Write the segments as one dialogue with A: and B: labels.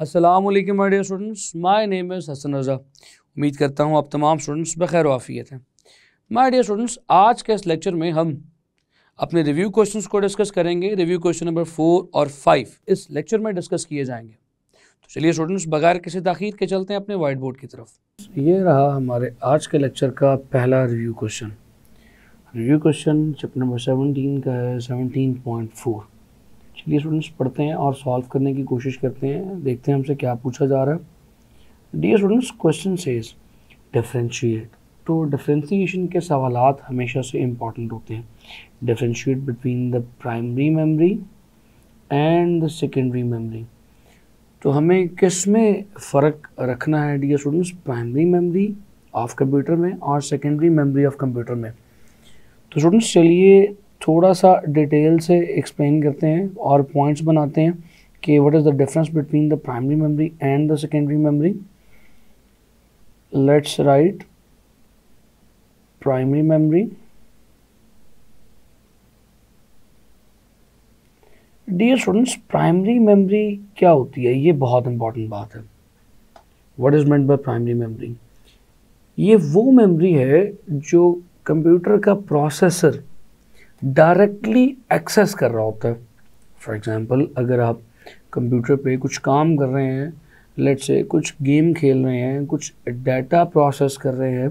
A: अस्सलाम वालेकुम my dear students, my name is Hasan Raza. उम्मीद करता हूँ आप तमाम स्टूडेंट्स बखैर आफियत हैं। माय डियर स्टूडेंट्स, आज के इस लेक्चर में हम अपने रिव्यू क्वेश्चंस को डिस्कस करेंगे। रिव्यू क्वेश्चन नंबर 4 और 5 इस लेक्चर में डिस्कस किए जाएंगे। तो चलिए स्टूडेंट्स, बगैर किसी ताख़ीर के चलते हैं अपने वाइट बोर्ड की तरफ। ये रहा हमारे आज के लेक्चर का पहला review question. Review question chapter number 17 का है 17.4। चलिए स्टूडेंट्स, पढ़ते हैं और सॉल्व करने की कोशिश करते हैं। देखते हैं हमसे क्या पूछा जा रहा है। Dear students, question says differentiate. तो डिफरेंशिएशन के सवालात हमेशा से इम्पॉर्टेंट होते हैं। Differentiate between the primary memory and the secondary memory. तो हमें किस में फ़र्क रखना है dear students? Primary memory of computer में और सेकेंडरी मेमोरी ऑफ कंप्यूटर में। तो स्टूडेंट्स चलिए थोड़ा सा डिटेल से एक्सप्लेन करते हैं और पॉइंट्स बनाते हैं कि what is the difference between the primary memory and the secondary memory. Let's write primary memory. Dear students, primary memory क्या होती है? ये बहुत इंपॉर्टेंट बात है। What is meant by primary memory? ये वो मेमोरी है जो कंप्यूटर का प्रोसेसर डायरेक्टली एक्सेस कर रहा होता है। फॉर एग्ज़ाम्पल, अगर आप कंप्यूटर पे कुछ काम कर रहे हैं, लेट्स से कुछ गेम खेल रहे हैं, कुछ डाटा प्रोसेस कर रहे हैं,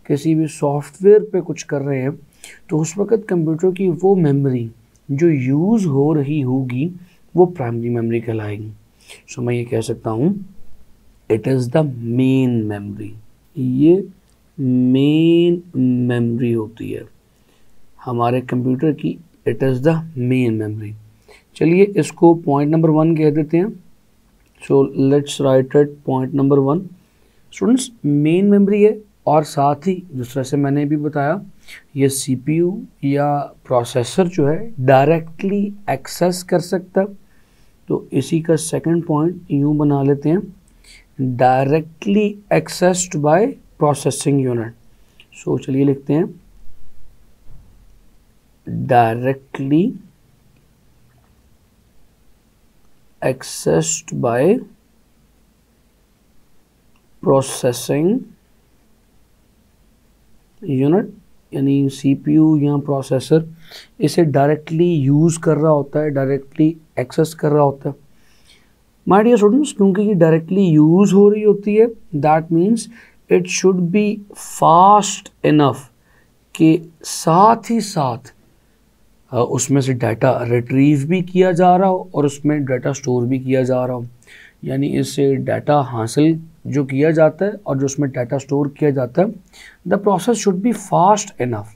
A: किसी भी सॉफ्टवेयर पे कुछ कर रहे हैं, तो उस वक्त कंप्यूटर की वो मेमोरी जो यूज़ हो रही होगी वो प्राइमरी मेमोरी कहलाएगी। सो मैं ये कह सकता हूँ it is the main memory. ये मेन मेमोरी होती है हमारे कंप्यूटर की। It is the main memory. चलिए इसको पॉइंट नंबर 1 कह देते हैं। So let's write it point number 1। Students, main memory है और साथ ही जिस तरह से मैंने भी बताया, ये सीपीयू या प्रोसेसर जो है डायरेक्टली एक्सेस कर सकता है। तो इसी का सेकंड पॉइंट यूँ बना लेते हैं, directly accessed by processing unit. So चलिए लिखते हैं directly accessed by processing unit, यानी CPU या प्रोसेसर इसे डायरेक्टली यूज़ कर रहा होता है, डायरेक्टली एक्सेस कर रहा होता है। माय डियर स्टूडेंट्स, क्योंकि ये डायरेक्टली यूज़ हो रही होती है, that means it should be fast enough कि साथ ही साथ उसमें से डाटा रिट्रीव भी किया जा रहा हो और उसमें डाटा स्टोर भी किया जा रहा हो। यानी इससे डाटा हासिल जो किया जाता है और जो उसमें डाटा स्टोर किया जाता है, the process should be fast enough.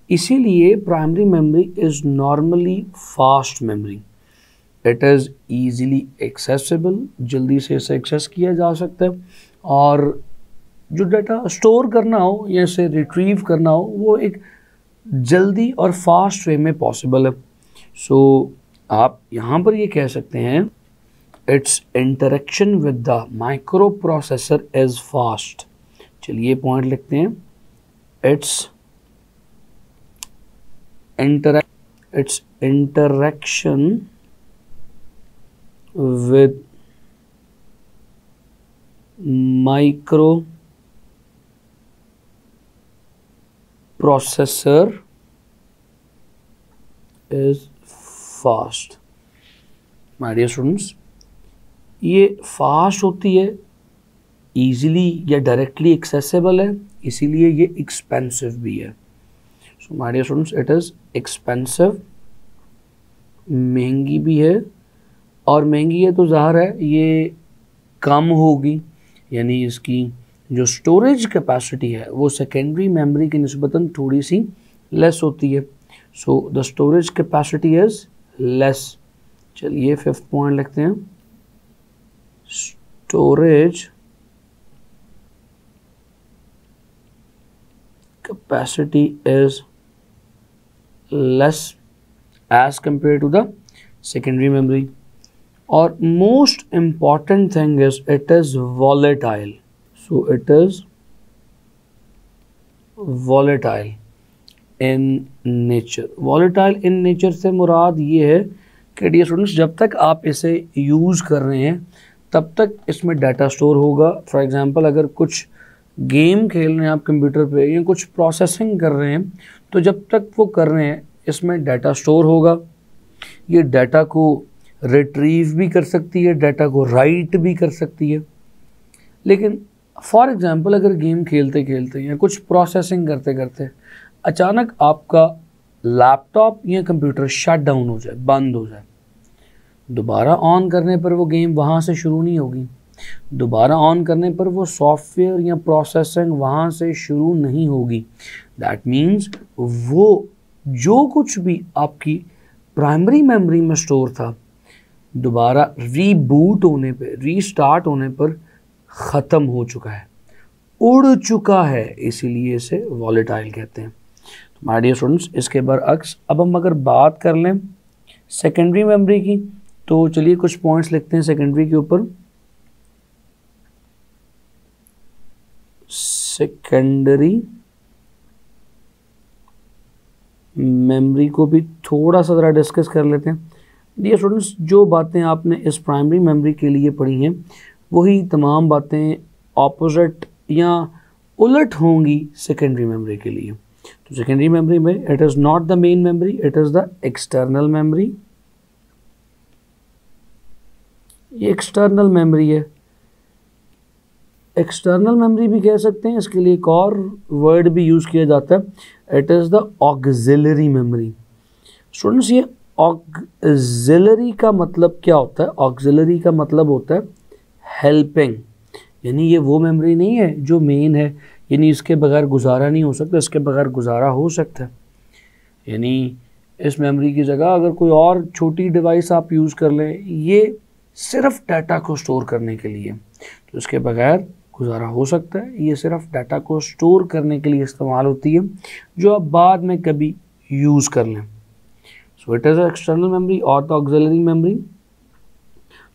A: इसीलिए primary memory is normally fast memory. It is easily accessible, जल्दी से इसे एक्सेस किया जा सकता है, और जो डाटा स्टोर करना हो या इसे रिट्रीव करना हो वो एक जल्दी और फास्ट वे में पॉसिबल है। सो आप यहाँ पर ये कह सकते हैं it's interaction with the micro processor is fast. चलिए पॉइंट लिखते हैं, it's interaction with micro processor is fast। My dear students, ये फास्ट होती है, easily या directly accessible है, इसीलिए ये expensive भी है। So my dear students, it is expensive, महंगी भी है, और महंगी है तो ज़ाहिर है ये कम होगी, यानी इसकी जो स्टोरेज कैपेसिटी है वो सेकेंडरी मेमोरी की निस्बतन थोड़ी सी लेस होती है। So the storage capacity is less. चलिए 5th पॉइंट लिखते हैं, storage capacity is less as compare to the secondary memory. और most important thing is it is volatile. So it is volatile in nature। volatile in nature से मुराद ये है कि dear students, जब तक आप इसे यूज़ कर रहे हैं तब तक इसमें डाटा स्टोर होगा। फॉर एग्जांपल अगर कुछ गेम खेल रहे हैं आप कंप्यूटर पे या कुछ प्रोसेसिंग कर रहे हैं, तो जब तक वो कर रहे हैं इसमें डाटा स्टोर होगा। ये डाटा को रिट्रीव भी कर सकती है, डाटा को राइट भी कर सकती है। लेकिन फॉर एग्जांपल अगर गेम खेलते खेलते या कुछ प्रोसेसिंग करते करते अचानक आपका लैपटॉप या कंप्यूटर शट डाउन हो जाए, बंद हो जाए, दोबारा ऑन करने पर वो गेम वहाँ से शुरू नहीं होगी, दोबारा ऑन करने पर वो सॉफ्टवेयर या प्रोसेसिंग वहाँ से शुरू नहीं होगी। दैट मीन्स वो जो कुछ भी आपकी प्राइमरी मेमोरी में स्टोर था, दोबारा रीबूट होने पे, रीस्टार्ट होने पर ख़त्म हो चुका है, उड़ चुका है, इसीलिए इसे वॉलेटाइल कहते हैं। तो माय डियर स्टूडेंट्स, इसके बरअक्स अब हम अगर बात कर लें सेकेंडरी मेमोरी की, तो चलिए कुछ पॉइंट्स लिखते हैं सेकेंडरी के ऊपर। सेकेंडरी मेमोरी को भी थोड़ा सा ज़रा डिस्कस कर लेते हैं। डियर स्टूडेंट्स, जो बातें आपने इस प्राइमरी मेमोरी के लिए पढ़ी हैं वही तमाम बातें ऑपोजिट या उलट होंगी सेकेंडरी मेमोरी के लिए। तो सेकेंडरी मेमोरी में it is not the main memory, it is the external memory. ये एक्सटर्नल मेमोरी है, एक्सटर्नल मेमोरी भी कह सकते हैं, इसके लिए एक और वर्ड भी यूज़ किया जाता है, it is the auxiliary memory. Students, ये ऑक्सिलरी का मतलब क्या होता है? ऑक्सिलरी का मतलब होता है हेल्पिंग, यानी ये वो मेमोरी नहीं है जो मेन है, यानी इसके बगैर गुजारा नहीं हो सकता, इसके बगैर गुजारा हो सकता है। यानी इस मेमोरी की जगह अगर कोई और छोटी डिवाइस आप यूज़ कर लें, ये सिर्फ डाटा को स्टोर करने के लिए, तो इसके बगैर गुजारा हो सकता है। ये सिर्फ डाटा को स्टोर करने के लिए इस्तेमाल होती है, जो आप बाद में कभी यूज़ कर लें। So it is external memory और द ऑक्सिलरी मेमोरी।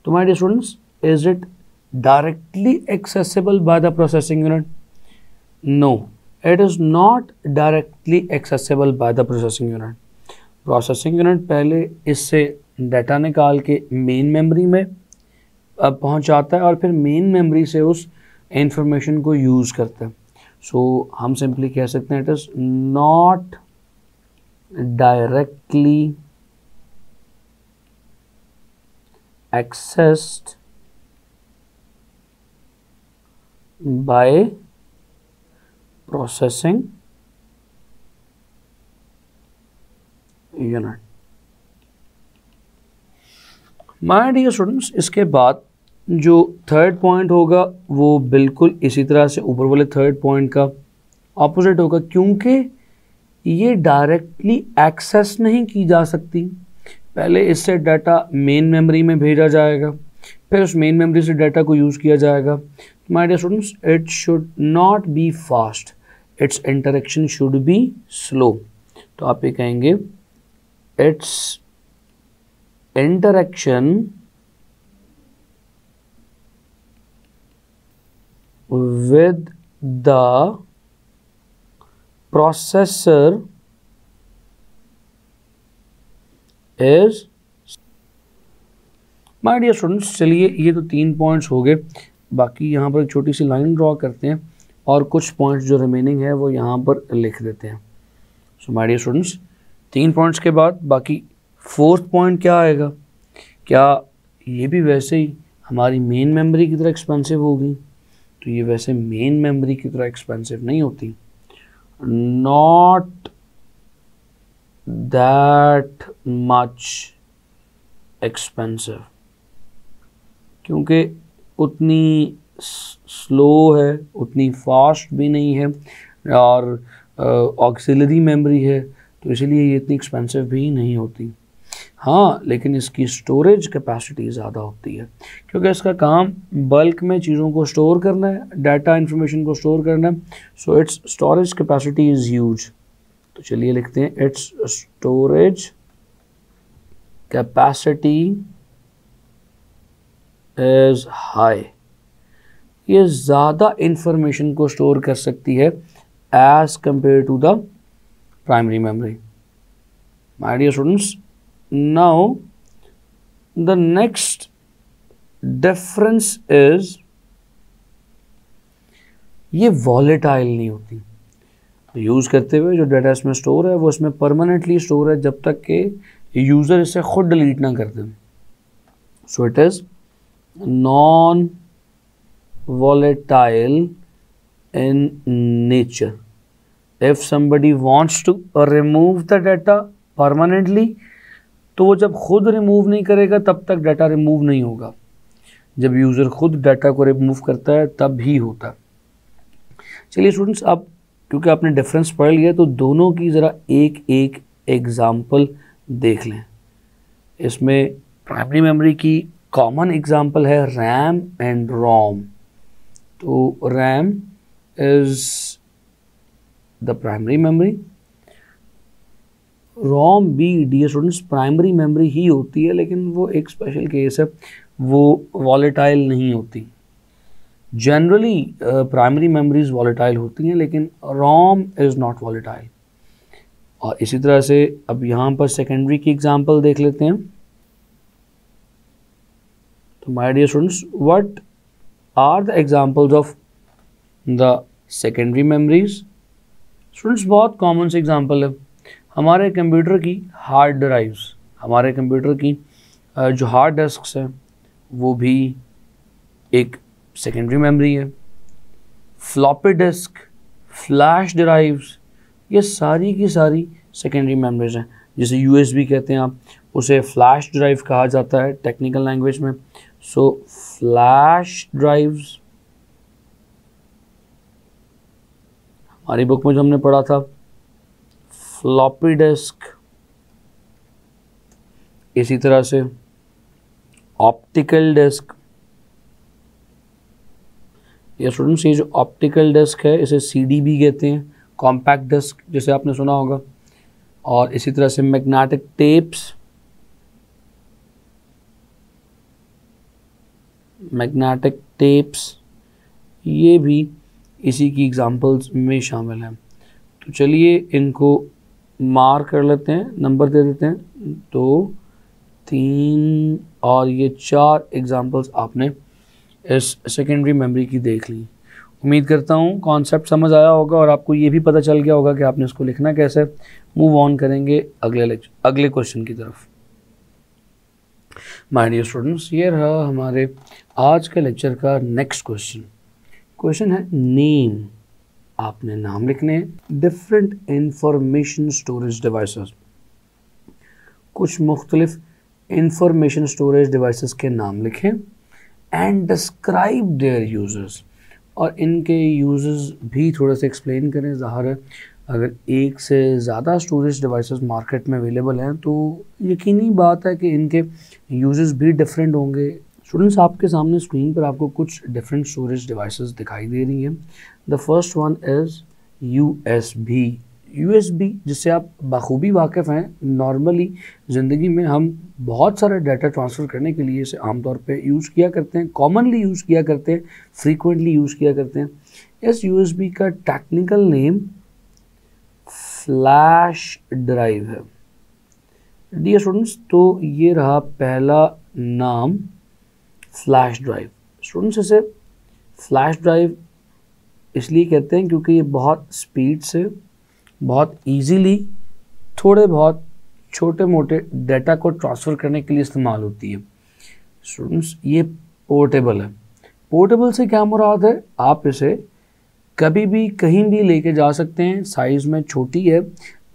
A: तो my dear students, is it directly accessible by the processing unit? No, it is not directly accessible by the processing unit. Processing unit पहले इससे data निकाल के main memory में पहुंचाता है और फिर मेन मेमोरी से उस इंफॉर्मेशन को यूज़ करता है। सो हम सिंपली कह सकते हैं it is not directly accessed by processing unit। My dear students, इसके बाद जो थर्ड पॉइंट होगा वो बिल्कुल इसी तरह से ऊपर वाले थर्ड पॉइंट का ऑपोजिट होगा, क्योंकि ये डायरेक्टली एक्सेस नहीं की जा सकती। पहले इससे डाटा मेन मेमोरी में भेजा जाएगा, फिर उस मेन मेमोरी से डाटा को यूज़ किया जाएगा। My dear students, it should not be fast, its interaction should be slow. तो आप ये कहेंगे its interaction with the processor is। My dear students, चलिए ये तो 3 पॉइंट्स हो गए, बाकी यहाँ पर एक छोटी सी लाइन ड्रॉ करते हैं और कुछ पॉइंट्स जो रिमेनिंग है वो यहाँ पर लिख देते हैं। So my dear students, 3 points के बाद बाकी 4th पॉइंट क्या आएगा? क्या ये भी वैसे ही हमारी मेन मेमोरी की तरह एक्सपेंसिव होगी? तो ये वैसे मेन मेमोरी की तरह एक्सपेंसिव नहीं होती, नॉट दैट मच एक्सपेंसिव, क्योंकि उतनी स्लो है, उतनी फास्ट भी नहीं है और ऑक्सिलरी मेमोरी है, तो इसलिए ये इतनी एक्सपेंसिव भी नहीं होती। हाँ, लेकिन इसकी स्टोरेज कैपेसिटी ज़्यादा होती है, क्योंकि इसका काम बल्क में चीज़ों को स्टोर करना है, डाटा इन्फॉर्मेशन को स्टोर करना है। So its storage capacity is huge. तो चलिए लिखते हैं its storage capacity is high. ये ज़्यादा इंफॉर्मेशन को स्टोर कर सकती है as compare to the primary memory. My dear students, now the next difference is ये वॉलेटाइल नहीं होती। यूज़ करते हुए जो डाटा इसमें स्टोर है वो इसमें परमानेंटली स्टोर है जब तक कि यूज़र इसे खुद डिलीट ना कर दे। So it is non volatile in nature. If somebody wants to remove the data permanently, तो वो जब खुद रिमूव नहीं करेगा तब तक डाटा रिमूव नहीं होगा। जब यूज़र खुद डाटा को रिमूव करता है तब ही होता है। चलिए स्टूडेंट्स, अब क्योंकि आपने डिफरेंस पढ़ लिया तो दोनों की ज़रा एक एक एग्जाम्पल देख लें। इसमें प्राइमरी मेमोरी की कॉमन एग्जाम्पल है रैम एंड रोम। तो RAM is the primary memory, ROM भी डियर स्टूडेंट्स प्राइमरी मेमोरी ही होती है, लेकिन वो एक स्पेशल केस है, वो वॉलेटाइल नहीं होती। जनरली प्राइमरी मेमोरीज वॉलेटाइल होती हैं, लेकिन रोम इज़ नॉट वॉलेटाइल। और इसी तरह से अब यहाँ पर सेकेंडरी की एग्जांपल देख लेते हैं। तो my dear students, what are the examples of the secondary memories? Students बहुत कॉमन से एग्जांपल है हमारे कंप्यूटर की हार्ड ड्राइव्स, हमारे कंप्यूटर की जो हार्ड डिस्क्स हैं वो भी एक सेकेंडरी मेमोरी है। फ्लॉपी डिस्क, फ्लैश ड्राइव्स, ये सारी की सारी सेकेंडरी मेमोरीज हैं। जिसे यूएसबी कहते हैं आप, उसे फ्लैश ड्राइव कहा जाता है टेक्निकल लैंग्वेज में। सो फ्लैश ड्राइव्स, हमारी बुक में जो हमने पढ़ा था फ्लॉपी डिस्क, इसी तरह से ऑप्टिकल डिस्क। ये स्टूडेंट्स ये जो ऑप्टिकल डिस्क है इसे सीडी भी कहते हैं, कॉम्पैक्ट डिस्क जैसे आपने सुना होगा। और इसी तरह से मैग्नेटिक टेप्स, मैग्नेटिक टेप्स ये भी इसी की एग्जांपल्स में शामिल हैं। तो चलिए इनको मार्क कर लेते हैं, नंबर दे देते हैं। 2, 3 और ये 4 एग्जांपल्स आपने इस सेकेंडरी मेमोरी की देख ली। उम्मीद करता हूँ कॉन्सेप्ट समझ आया होगा और आपको ये भी पता चल गया होगा कि आपने इसको लिखना कैसे। मूव ऑन करेंगे अगले क्वेश्चन की तरफ। माय डियर स्टूडेंट्स, ये रहा हमारे आज के लेक्चर का नेक्स्ट क्वेश्चन। क्वेश्चन है नेम, आपने नाम लिखने हैं डिफरेंट इंफॉर्मेशन स्टोरेज डिवाइसेस। कुछ मुख्तलिफ इंफॉर्मेशन स्टोरेज डिवाइसेस के नाम लिखें एंड डिस्क्राइब देयर यूजर्स, और इनके यूजर्स भी थोड़ा सा एक्सप्लेन करें। ज़ाहिर है अगर एक से ज़्यादा स्टोरेज डिवाइसेस मार्केट में अवेलेबल हैं तो यकीनी बात है कि इनके यूजर्स भी डिफरेंट होंगे। स्टूडेंट्स, आपके सामने स्क्रीन पर आपको कुछ डिफरेंट स्टोरेज डिवाइसेस दिखाई दे रही हैं। The first one is USB. USB जिससे आप बखूबी वाकिफ़ हैं, नॉर्मली ज़िंदगी में हम बहुत सारा डाटा ट्रांसफ़र करने के लिए इसे आमतौर पे यूज़ किया करते हैं, कॉमनली यूज़ किया करते हैं, फ्रीक्वेंटली यूज़ किया करते हैं। इस यूएसबी का टेक्निकल नेम फ्लैश ड्राइव है। डियर स्टूडेंट्स, तो ये रहा पहला नाम फ्लैश ड्राइव। स्टूडेंट्स, इसे फ्लैश ड्राइव इसलिए कहते हैं क्योंकि ये बहुत स्पीड से, बहुत इजीली थोड़े बहुत छोटे मोटे डाटा को ट्रांसफ़र करने के लिए इस्तेमाल होती है। स्टूडेंट्स, ये पोर्टेबल है। पोर्टेबल से क्या मुराद है? आप इसे कभी भी कहीं भी लेके जा सकते हैं, साइज़ में छोटी है,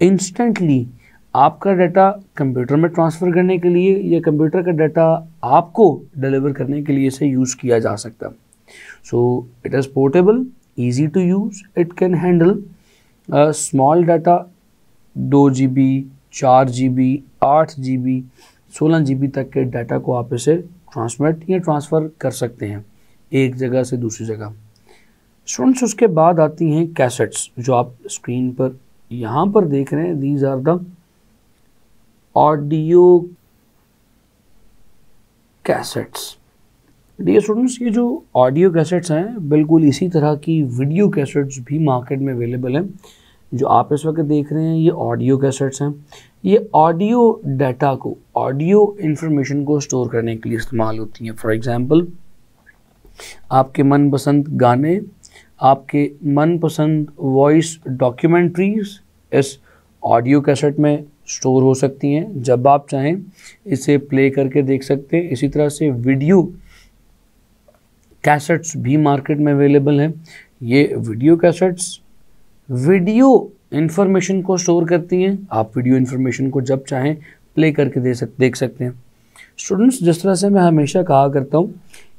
A: इंस्टेंटली आपका डाटा कंप्यूटर में ट्रांसफ़र करने के लिए या कंप्यूटर का डाटा आपको डिलीवर करने के लिए इसे यूज़ किया जा सकता है। So it is portable, easy to use, it can handle small data 2 GB, 4 GB, 8 GB, 16 GB तक के डाटा को आप इसे ट्रांसमिट या ट्रांसफ़र कर सकते हैं एक जगह से दूसरी जगह। स्टूडेंट्स, उसके बाद आती हैं कैसेट्स, जो आप स्क्रीन पर यहाँ पर देख रहे हैं। These are the audio cassettes. Dear students, ये जो ऑडियो कैसेट्स हैं बिल्कुल इसी तरह की वीडियो कैसेट्स भी मार्केट में अवेलेबल हैं। जो आप इस वक्त देख रहे हैं ये ऑडियो कैसेट्स हैं। ये ऑडियो डाटा को, ऑडियो इंफॉर्मेशन को स्टोर करने के लिए इस्तेमाल होती हैं। फॉर एग्जांपल, आपके मनपसंद गाने, आपके मनपसंद वॉइस डॉक्यूमेंट्रीज इस ऑडियो कैसेट में स्टोर हो सकती हैं। जब आप चाहें इसे प्ले करके देख सकते हैं। इसी तरह से वीडियो कैसेट्स भी मार्केट में अवेलेबल हैं। ये वीडियो कैसेट्स वीडियो इंफॉर्मेशन को स्टोर करती हैं। आप वीडियो इंफॉर्मेशन को जब चाहें प्ले करके देख सकते हैं। स्टूडेंट्स, जिस तरह से मैं हमेशा कहा करता हूँ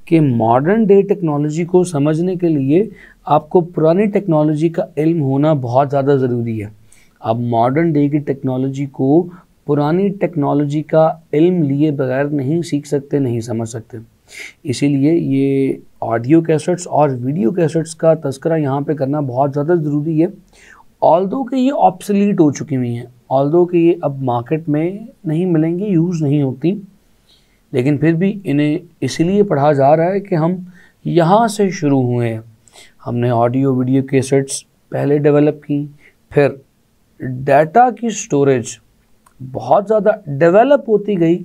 A: कि मॉडर्न डे टेक्नोलॉजी को समझने के लिए आपको पुरानी टेक्नोलॉजी का इल्म होना बहुत ज़्यादा ज़रूरी है। आप मॉडर्न डे की टेक्नोलॉजी को पुरानी टेक्नोलॉजी का इल्म लिए बगैर नहीं सीख सकते, नहीं समझ सकते। इसीलिए ये ऑडियो कैसेट्स और वीडियो कैसेट्स का तस्करा यहाँ पे करना बहुत ज़्यादा ज़रूरी है। ऑल्दो कि ये ऑब्सलीट हो चुकी हुई हैं, ऑल्दो कि ये अब मार्केट में नहीं मिलेंगी, यूज़ नहीं होती, लेकिन फिर भी इन्हें इसीलिए पढ़ा जा रहा है कि हम यहाँ से शुरू हुए हैं। हमने ऑडियो वीडियो कैसेट्स पहले डेवलप की, फिर डाटा की स्टोरेज बहुत ज़्यादा डेवलप होती गई।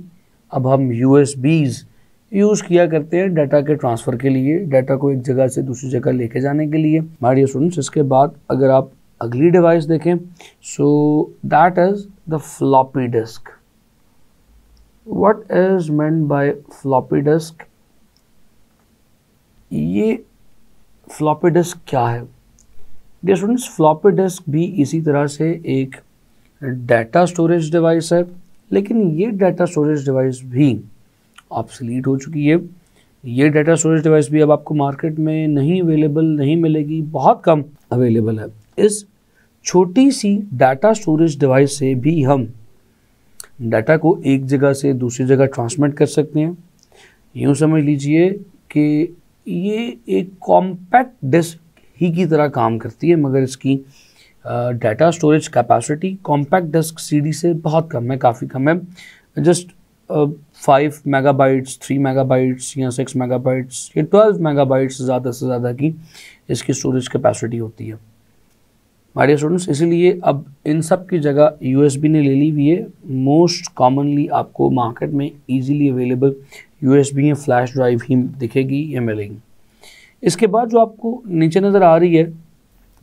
A: अब हम USBs यूज़ किया करते हैं डाटा के ट्रांसफ़र के लिए, डाटा को एक जगह से दूसरी जगह लेके जाने के लिए। माय डियर स्टूडेंट्स, इसके बाद अगर आप अगली डिवाइस देखें, so that is the floppy disk. What is meant by floppy disk? ये फ्लॉपी डिस्क क्या है? डियर स्टूडेंट्स, फ्लॉपी डिस्क भी इसी तरह से एक डाटा स्टोरेज डिवाइस है, लेकिन ये डाटा स्टोरेज डिवाइस भी ऑब्सलीट हो चुकी है। ये डाटा स्टोरेज डिवाइस भी अब आपको मार्केट में नहीं अवेलेबल, नहीं मिलेगी, बहुत कम अवेलेबल है। इस छोटी सी डाटा स्टोरेज डिवाइस से भी हम डाटा को एक जगह से दूसरी जगह ट्रांसमिट कर सकते हैं। यूँ समझ लीजिए कि ये एक कॉम्पैक्ट डिस्क ही की तरह काम करती है, मगर इसकी data storage capacity compact disc CD से बहुत कम है, काफ़ी कम है। जस्ट 5 मेगाबाइट्स, 3 मेगाबाइट्स या 6 मेगाबाइट्स या 12 मेगाबाइट्स ज़्यादा से ज़्यादा की इसकी स्टोरेज कैपेसिटी होती है। माय डियर स्टूडेंट्स, इसीलिए अब इन सब की जगह USB ने ले ली हुई है। मोस्ट कॉमनली आपको मार्केट में इजीली अवेलेबल USB या फ्लैश ड्राइव ही दिखेगी या मिलेगी। इसके बाद जो आपको नीचे नज़र आ रही है,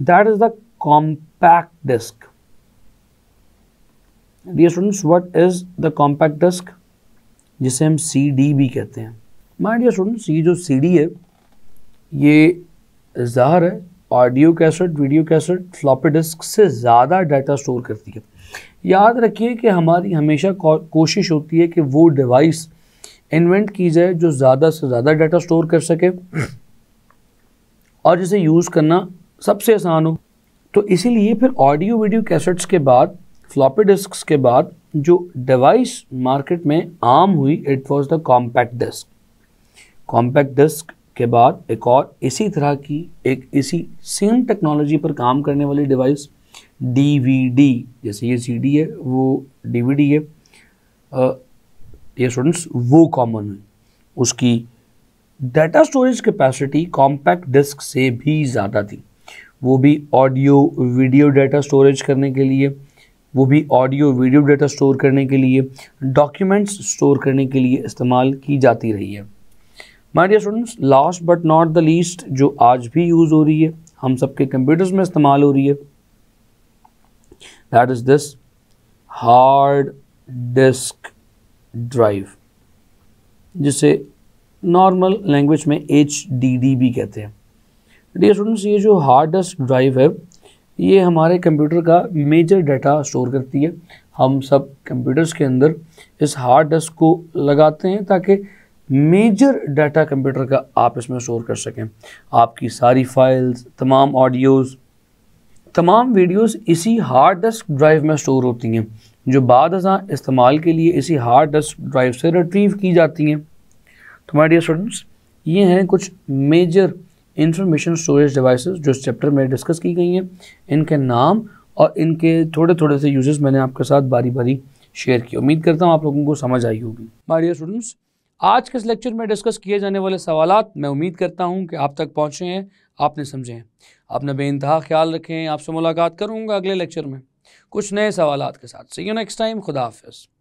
A: that is the compact disc. Dear students, what is the compact disc, जिसे हम CD भी कहते हैं। माय डियर स्टूडेंट्स, ये जो CD है ये ज़ाहिर है audio cassette, video cassette, floppy disk से ज़्यादा डाटा स्टोर करती है। याद रखिए कि हमारी हमेशा कोशिश होती है कि वो डिवाइस इन्वेंट की जाए जो ज़्यादा से ज़्यादा डाटा स्टोर कर सके और जिसे यूज़ करना सबसे आसान हो। तो इसीलिए फिर ऑडियो वीडियो कैसेट्स के बाद, फ्लॉपी डिस्क्स के बाद जो डिवाइस मार्केट में आम हुई, it was the compact disc. Compact disc के बाद एक और इसी तरह की, एक इसी सेम टेक्नोलॉजी पर काम करने वाली डिवाइस DVD, जैसे ये CD है वो DVD है, ये स्टूडेंट्स वो कॉमन है। उसकी data storage capacity compact disc से भी ज़्यादा थी। वो भी ऑडियो वीडियो डाटा स्टोरेज करने के लिए, वो भी ऑडियो वीडियो डाटा स्टोर करने के लिए, डॉक्यूमेंट्स स्टोर करने के लिए इस्तेमाल की जाती रही है। My dear students, last but not the least, जो आज भी यूज़ हो रही है, हम सबके कंप्यूटर्स में इस्तेमाल हो रही है, that is this hard disk drive, जिसे नॉर्मल लैंग्वेज में HDD भी कहते हैं। डियर स्टूडेंट्स, ये जो हार्ड डिस्क ड्राइव है ये हमारे कंप्यूटर का मेजर डाटा स्टोर करती है। हम सब कंप्यूटर्स के अंदर इस हार्ड डिस्क को लगाते हैं ताकि मेजर डाटा कंप्यूटर का आप इसमें स्टोर कर सकें। आपकी सारी फाइल्स, तमाम ऑडियोज़, तमाम वीडियोस इसी हार्ड डिस्क ड्राइव में स्टोर होती हैं, जो बाद अज़ां इस्तेमाल के लिए इसी हार्ड डिस्क ड्राइव से रिट्रीव की जाती हैं। तो माय डियर स्टूडेंट्स, ये हैं कुछ मेजर इंफॉर्मेशन स्टोरेज डिवाइसेस जो इस चैप्टर में डिस्कस की गई हैं। इनके नाम और इनके थोड़े थोड़े से यूजेस मैंने आपके साथ बारी बारी शेयर किए। उम्मीद करता हूँ आप लोगों को समझ आई होगी। माय डियर स्टूडेंट्स, आज के इस लेक्चर में डिस्कस किए जाने वाले सवालात मैं उम्मीद करता हूं कि आप तक पहुंचे हैं, आपने समझे हैं। अपना बेइंतहा ख्याल रखें। आपसे मुलाकात करूंगा अगले लेक्चर में कुछ नए सवालात के साथ। सी यू नेक्स्ट टाइम। खुदा हाफिज़।